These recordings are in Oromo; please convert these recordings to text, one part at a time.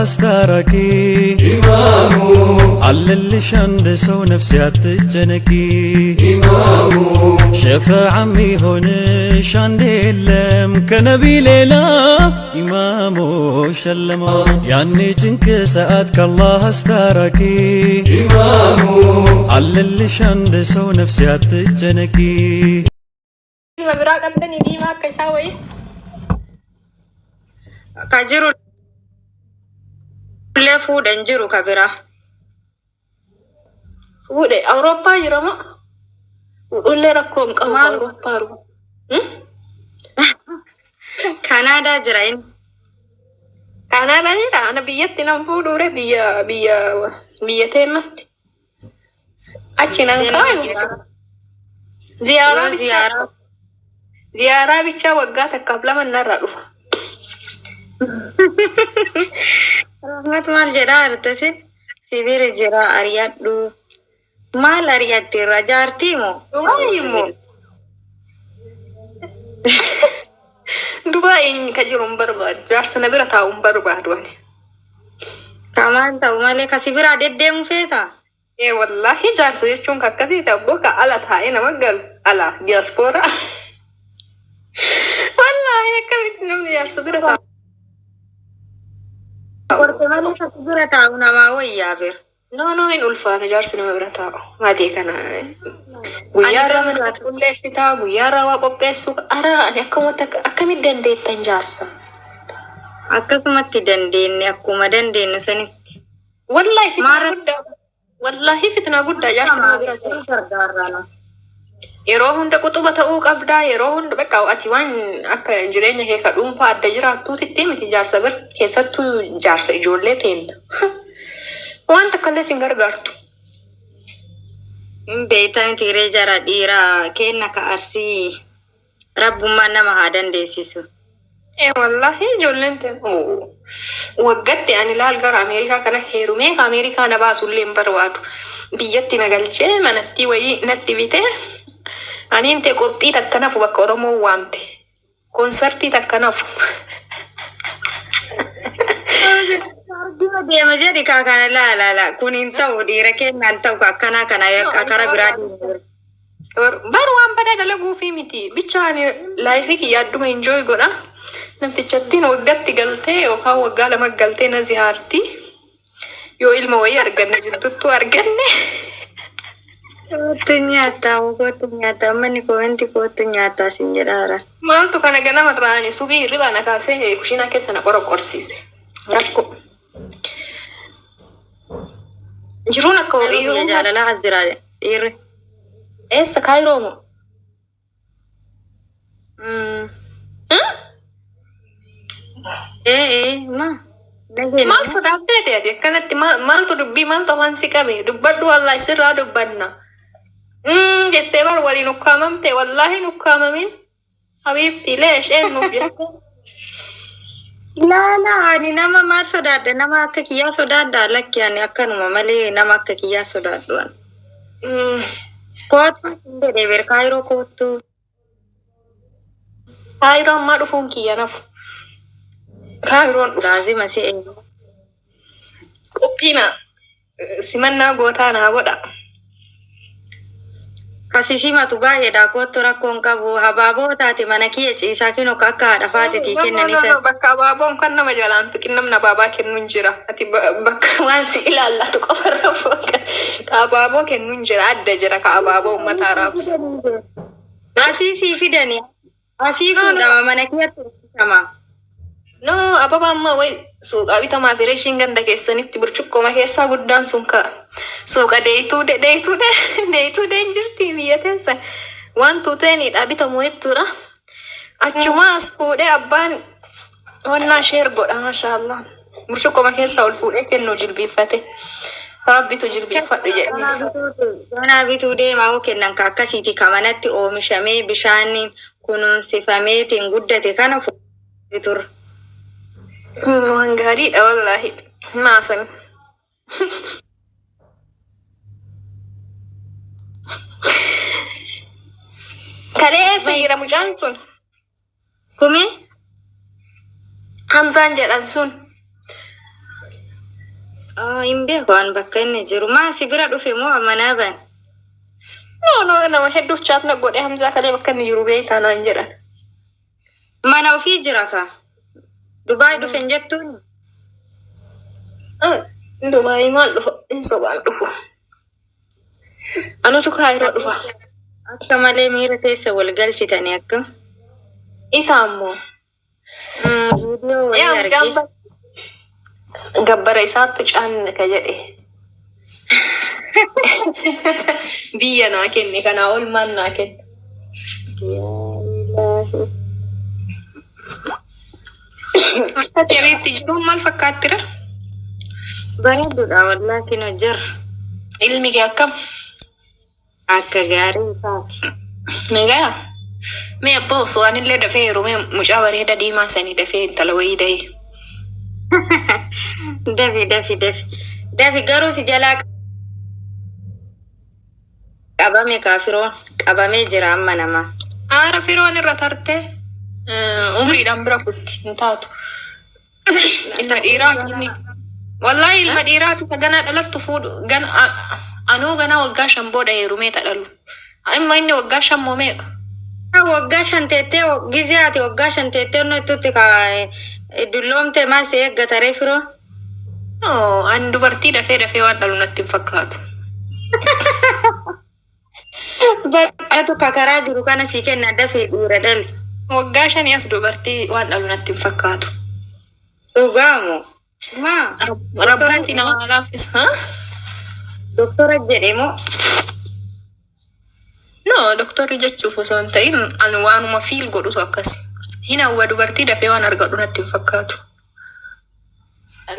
استاركي إمامو عللش عند سو نفسي أتجنكي إمامو شفاعة عمي هونش عند اللم كنبي ليلى إمامو شلمو يعني جنك ساعتك الله استاركي إمامو عللش عند سو نفسي أتجنكي براك أنتني دي ما كيساوي كجرو لفو دنجرو كبيرة فود أوروبا يرمى ولا ركوم كم أوروبا كندا جرين كندا لا أنا بيتي نفود ورا بيتين أشينا كايو زيارة بيتشا وقعت قبل ما نرى رحمت مال جرا ارتسي سيبير جرا أرياد دو مال أرياد تيرا جارتيمو وايمو دبي كجرم برباد جارسنا برا تاوم برباد واني كمان تاو مالي كسيبير عدد ديم فيتا إيه والله جارس يشون ككسي تبوك على تاينا مقال على دياسبورا والله كم نم جارس برا تاو ورتمالي كسيبير تاو نما ويا بير no in ulfaata jaarsina bira taa'u maatee kana guyyaarra mana qulleessitaa guyyaarra waa qopheessu ara ani akkamit dandeettan jaarsa akkasumatti dandeenye akkuma dandeenyu sanitti wallahi fitnaa guddaa jaarsina bira taa'u yeroo hunda quxuba ta'uu qabdaa yeroo hunda bakka ati waan akka jireenya kee ka dhuunfaa adda jiraattuutitti miti jaarsa bir keessattuu jaarsa ijoollee teenta وانت كلس انغرغرتو بيتان تيري جرا ديرا كينك ارسي رب ما نما هادن ديسيسو ايه والله جولنت وقت يعني لا الغر امريكا كان هيرومي امريكا انا باسو لين بروادو بيتي مغالچه منتي وي نتي بيته اني انت قطي تكنفو بكورمو وانتي كونسرتي تكنفو dia majadi kakana la kunin tahu dira kenan tahu kakana kana ya kakara beradi baru pada dalam movie miti bicara live ki yaddu enjoy gora nanti chattin wagatti galte o ka wagala magalte na ziarti yo ilmo way arganne juttu arganne ternyata mani ko enti ko ternyata sinjara mantu kana gana marani subi riba na kase kushina kesa na korokorsise rakko جرونا كوريو يا لا عزرا إير إيش كايرومو إيه ما صدق ده كانت ما تدبي ما تهان سكابي دبّد والله سر دبّنا جتبار ولي نكامم تي والله نكاممين حبيبتي ليش إيه نوجه لا أنا نما ما صدق نما كيا صدق لك يعني أكنو مملي نما كيا صدق دوان كوت ده بركايرو كوتو كايرو ما دفون كيا نف كايرو لازم أسي أوبينا سمنا غوتانا غودا kasisi matuba ya dakoto rakon kabu hababo tati manaki isa kino kaka da fati tiken no bakka babon kan na majalan to kinnam na baba ken nunjira ati bakka wansi ila Allah to qafarra foka ka babo ken nunjira adda jira ka babo matara asisi fidani asifu da manaki sama no ababa amma way so abita ma fireshin ganda ke sanitti burchukko ma kessa guddan sunka so ka deitu de injirti miyatesa wan tu teni abita moetura achuma fude abban wana share goda masha Allah burchukko ma kessa ul fude kenno jilbi fate rabbi to jilbi fade je wana bitu de ma o kennan ka kasiti kamanatti o mishame bishani kunun sifame tin guddate kana fitur وانغاري والله ما سن كلي سيرا مجانسون كومي همزان جلسون Imbe kan bakka inni jiru maa si bira dhufe moo amanaa ban? No, nama hedduu chatna godhe Hamza kalee bakka inni jiru beektaa naan jedhan. Mana ofii jira ka? Dubaay dhufe hin jettuun? Dubaay maal dhufa? Inni sobaan dhufu. Anutu kaayiroo dhufa. Akka malee miira teessa wal galchitanii akkam? Isa ammoo. Viidiyoo wayii argee. Gabbara isaattu caanne ka jedhe. Biyya naa kenne kanaa olmaan naa kenne. Akkasii abeebti jiruun maal fakkaattira? Bareeduudha wallaahi no jira. Ilmi kee akkam? Akka gaarii isaati. Nagaa? Mee abbaa osoo anillee dafee yeroo mee mucaa bareeda diimaa sanii dafee intala wayii da'e. Dafi garuu si jalaa qabame kaafiroon qabamee jira amma nama. Aara firoon irra tarte umriidhaan bira kutti hin taatu. Ilma dhiiraati inni. Wallahi ilma dhiiraati ganaa dhalattu fuudhu anuu ganaa waggaa 5 booda heerumee tadhalu. Amma inni waggaa 5 moo meeqa? Waggaa 5 teettee giziyaati waggaa 5 teettee onno ittutti ka dulloomte maal si eeggatare firoon? An dubartii dafee waan dhalu natti hin fakkaatu. Baqqatu kakaraa jiru kana si kenna dafee dhiira dhali. Waggaa 5 as dubartii waan dhalu natti hin fakkaatu. Dhugaamu. Ma. Rabbanti nama laaffisa. Doktora jedhe moo? No, doktorri jechuuf osoo hin ta'in an waanuma fiil godhutu akkasi. Hin hawwa dubartii dafee waan argadhu natti hin fakkaatu.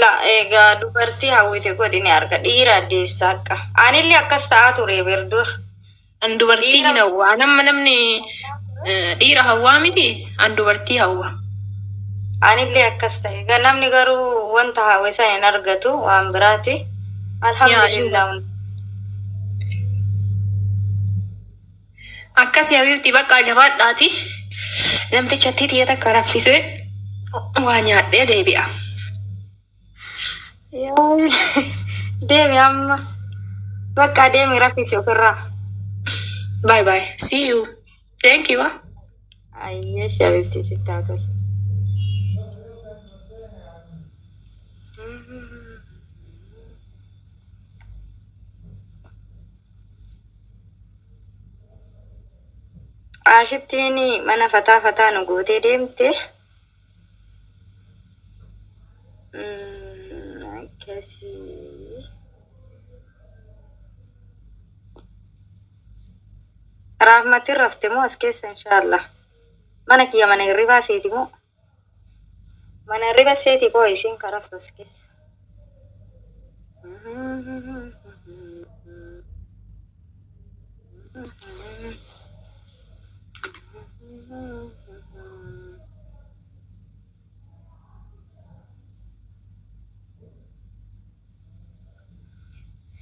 La egaa dubartii hawwite godhini arga dhiira addeessa akka. Anillee akkas ta'aa ture berdur. An dubartii hin hawwa. Namni dhiira hawwaa miti an dubartii hawwa. Anillee akkas ta'e. Egaa namni garuu wanta hawwe sana hin argatu waan biraati. Alhamdulillah. Akkasii habiibti bakka jabaadhaati. Namtichatti xiyya takka raffisee waa nyaadhee deebi'a. Deemi amma. Bakka deemi raffisi ofirraa. Bye. See you. Thank you. Ayyesh habiibti tittaa tole. Ashittiini mana fataa nu gootee deemte. Akkasii. Rahmatiin rafte moo as keessa inshaallah. Mana kiyya mana hirribaa seeti moo? Mana hirriba seeti koo isiin karaftu as keessa.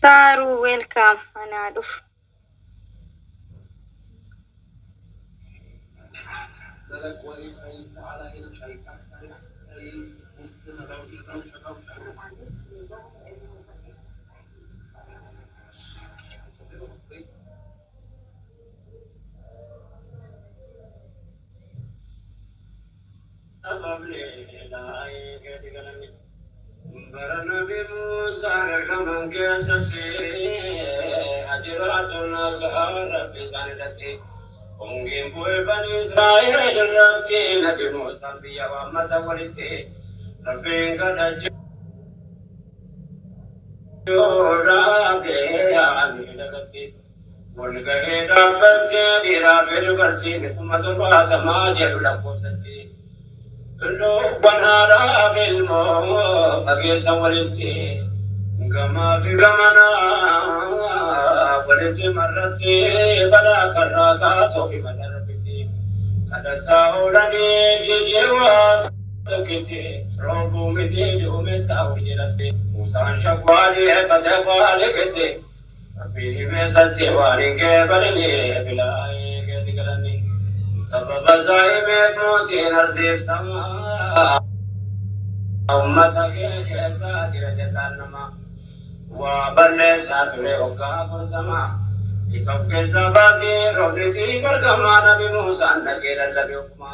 Saru, welcome. Anaduf. Barana bimusa rekaman kesati ajiratun al-Rabbi sanidati ongin bu'e bani Israel irratti nabi Musa biyya wammata walitti Rabbiin kadhache Rabbi yaani dagatti walgahee dhaabbattee dhiiraa fi dubartiin ummata baatamaa jedhu lakkoofsatti Banhara filmo agesa waliti gama bigamana waliti marati bala karaka sofi matarabiti kadata ulani yewa tokiti robu miti umesa ujirati musan shakwali fatafali kiti rabbi mesati waringe balini bilai ketigalani سبب زايم موتي نرديف سما أمتك يا ساتر جلال نما وبلسات لأوكا فرزما يسوف كيسا باسي روليسي برغما نبي موسى نكيل اللبي وفما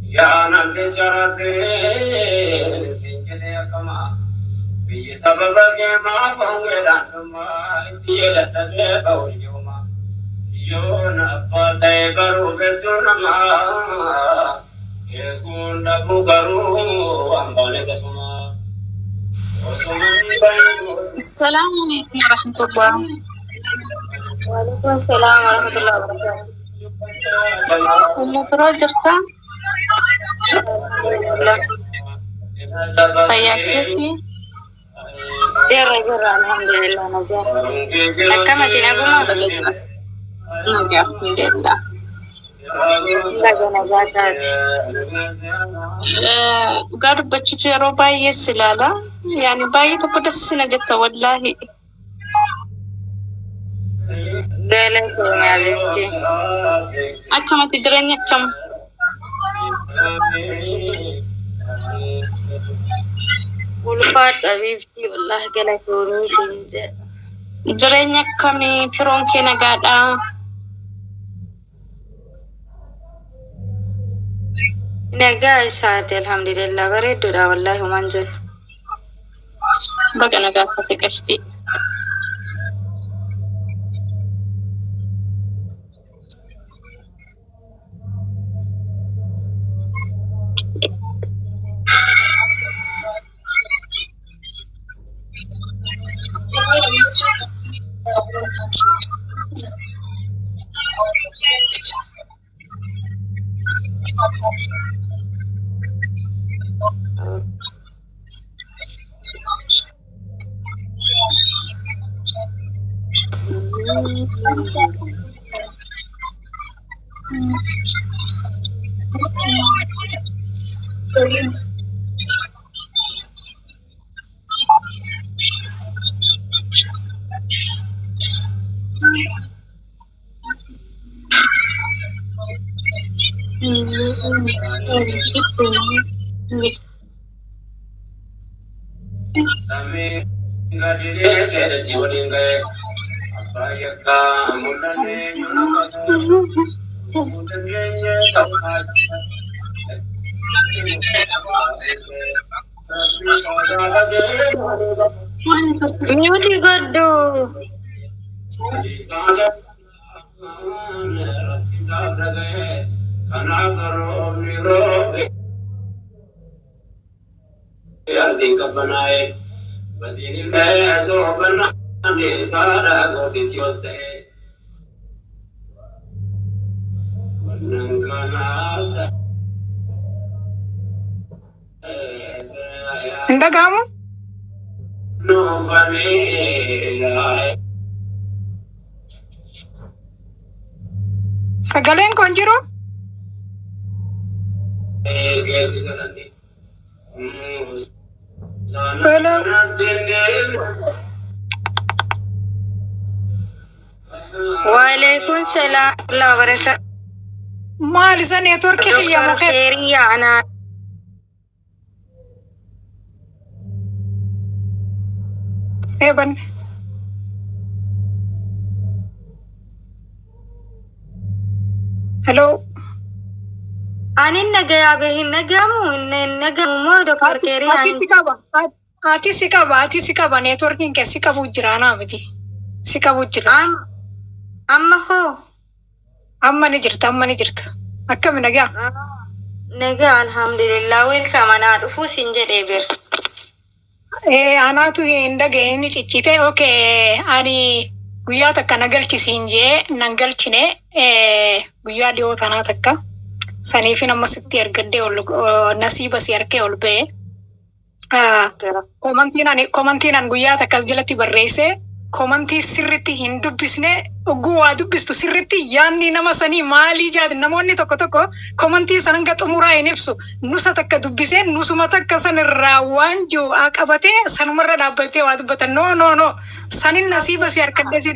يا نمسي شرطي سنجني أكما بي سببك ما فنغلان نما انتي لتبه بورجوما يون أبطي برو فتنما يكون نبو برو أمبالي تسما السلام عليكم ورحمة الله. وعليكم السلام ورحمة الله وبركاته. أم فراجرتا حياتي جرى الحمد لله نجار. أكملتي نقوم ما بقيت. نجا الحمد لله. قالوا بتشوفي رباية سلالة يعني باية تقول السنة جت والله قالت ما بنتي أكما تدرين كم ولفات حبيبتي والله قالت ومي سنجة درين كم فرون كنا قاعدة نجا ساعات الحمد لله بريد ولا والله منجل بقى نجا فتكشتي ميوتي قدو Inda kamu? Sagaleen kon jiru? وعليكم السلام ورحمة الله وبركاته. ما لسان يا تركي يا دكتور مخير. خيرية أنا Eban. Hello. أنا النجا به النجامو مو دكتور خيرية Ati sikaba networking ke sikabu jirana miti. Sikabu jirana. أما هو Amma ni jirta. Akkam nagaa. نجا الحمد لله ويلكم أنا أدفو سنجد إبر Anaatu hin dhageenye ciccite ani guyyaa takka nagalchisiin jee nagalchine guyyaa dhiyoo tanaa takka saniifin ammasitti ergaddee nasiiba si harkee ol ba'e komantiinan guyyaa takkas jalatti barreesse komantii sirritti hin dubbisne oguu waa dubbistu sirritti yaanni nama sanii maalii jaati namoonni tokko komantii san hanga xumuraa hin ibsu nusa takka dubbisee nusuma takka sanirraa waan jiru qabatee sanumarra dhaabbatee waa dubbatan no sanin nasiiba si harkadde si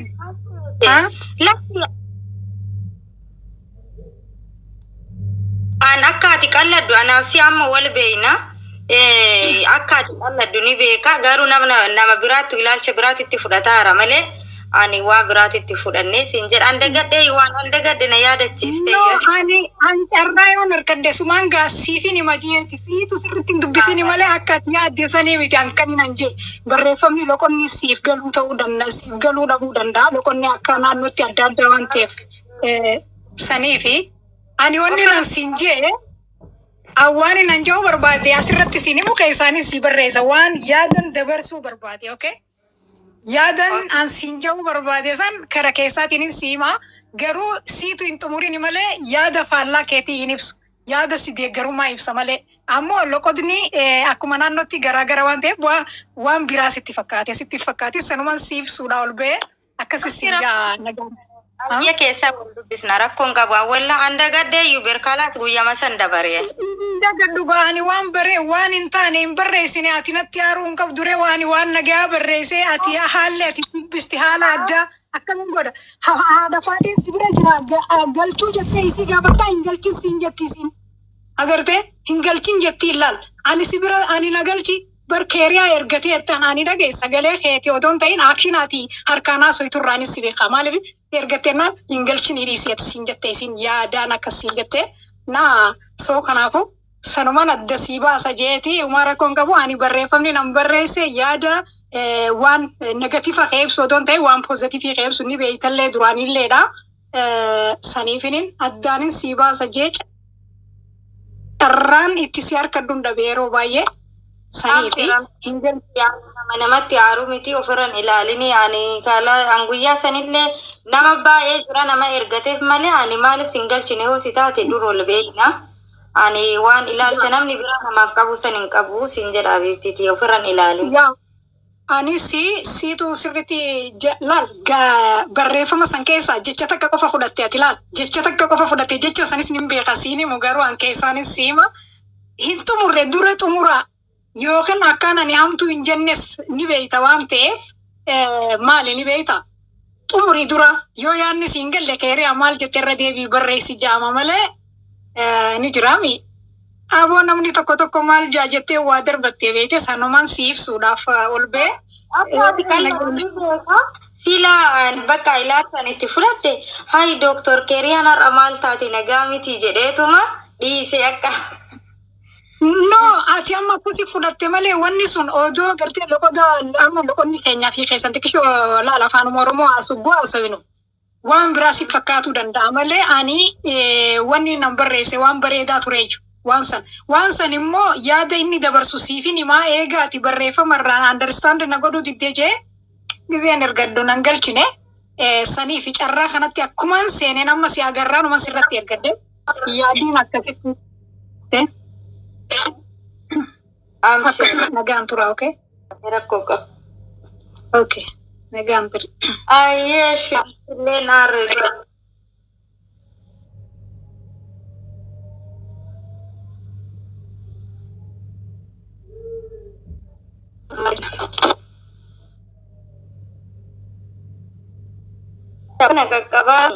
an akkati qalladdu anaaf si amma wal beeyna akka ati dhalladdu ni beeka garuu nama biraattu ilaalcha biraatitti fudhataara malee ani waa biraatitti fudhannee siin jedha andagadhee waan andagadhe na yaadachiiste ani carraa yoon harkadde sumaan gaassiifi ni majeeti siitu sirritti hin dubbisini malee akka ati yaaddeessanii miti hanqaninan jee barreeffamni loqonni siif galuu ta'uu danda'a siif galuu dhabuu danda'a loqonni akka naannootti adda addaa waan ta'eef saniifi ani wanni nan siin jee awwaani nan jahu barbaade asirratti siin muka isaanii si barreessa waan yaadan dabarsuu barbaade okay yaadan an siin jahu barbaade san kara keessaatiin siima garuu siitu hin xumurin malee yaada faallaa keetii hin ibsu yaada si deeggarummaa ibsa malee ammoo loqodni akkuma naannootti garaagara waan ta'eef waan biraa sitti fakkaate sanumaan si ibsuudha ol ba'e akkasi siigaa nagaan. Ayya keessa wal dubbisna rakkoon qabu walla andagadde yu berkalaas guyyama san dabare dagaddu gaani waan bare waan hin taane hin barreessine ati natti haaruun qabdure waan nagaa barreesse ati haalle ati dubbisti haala adda akkamiin godha haadha faatiin sibira jira galchuu jettee isii gaafataa hin galchin siin jettiisiin agarte hin galchin jetti ilaal ani sibira ani nagalchi barkeeriyaa ergatee ettaan ani dhagee sagalee keetii odoon ta'in aakshinaati harkaanaa soiturraanis si beekaa maaliif ergateenaan hin galchin hidhiiseeti siin jettee siin yaadaan akkas siin jettee naa soo kanaafu sanumaan adda sii baasa jeetii umara koon qabu ani barreeffamni nan barreesse yaada waan negatiifa keebsu odoon ta'in waan poozitiivii keebsu ni beeytallee duraanilleedha saniifinin addaanin sii baasa jee carraan itti si harkadduun dhabe yeroo baay'ee saniifi hin galchi namatti haaruu miti ofirran ilaalini ani kala anguyyaa sanillee nama baay'ee jira nama ergateef malee ani maaliif sin galchine hoo si taate dur ol beekna ani waan ilaalcha namni biraa namaaf qabu san hin qabu sin jedha beektiti ofirran ilaalini. Ani siitu sirriitti laal barreeffama san keessaa jecha takka qofa fudhatte ati laal jecha takka qofa fudhatte jecha sanis ni beeka siini mu garuu an keessaanis siima hin xumurre dura xumuraa. Yookaan akkaan ani hamtuu hin jennes ni beeyta waan ta'eef maali ni beeyta xumurii dura yoo yaadni siin galle keeriyaa maal jettee irra deebii barreessi jaama malee ni jiraami. Aboo namni tokko maal jaa jettee waa darbattee beekte sanumaan si ibsuudhaaf ol ba'e. Sila bakka ilaalchaan itti fudhatte hayi dooktor keeriyaan har'a maal taate nagaa miti jedheetuma dhiisee akka. No, ati amma akkasi fudhatte malee wanni sun odoo gartee loqonni keenyaa fi keessatti kishoo laala afaan Oromoo asubbu haasofnu waan biraa si fakkaatuu danda'a malee ani wanni nan barreesse waan bareedaa ture jechuudha waan san immoo yaada inni dabarsu siifin himaa eegaa ati barreeffama irraan understand na godhuu diddee jee gizeen ergaddu nan galchine sanii fi carraa kanatti akkumaan seeneen amma si agarraa numan sirratti ergadde yaadiin akkasitti. Nagaan tura, okay? Rakkoka. Okay, nagaan tura. Ayyee shillee naarre. Naqaqqabaa.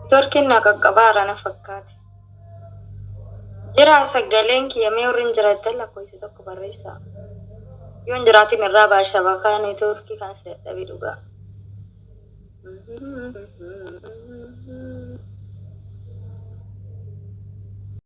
Turkiin naqaqqabaara na fakkaate. Jira sagaleen kiyamee warreen jiraatan lakkoofsi tokko barreessa. Yoon jiraatiin irraa baashaa bakaa neetwoorkii kan asirratti dhabii dhugaa.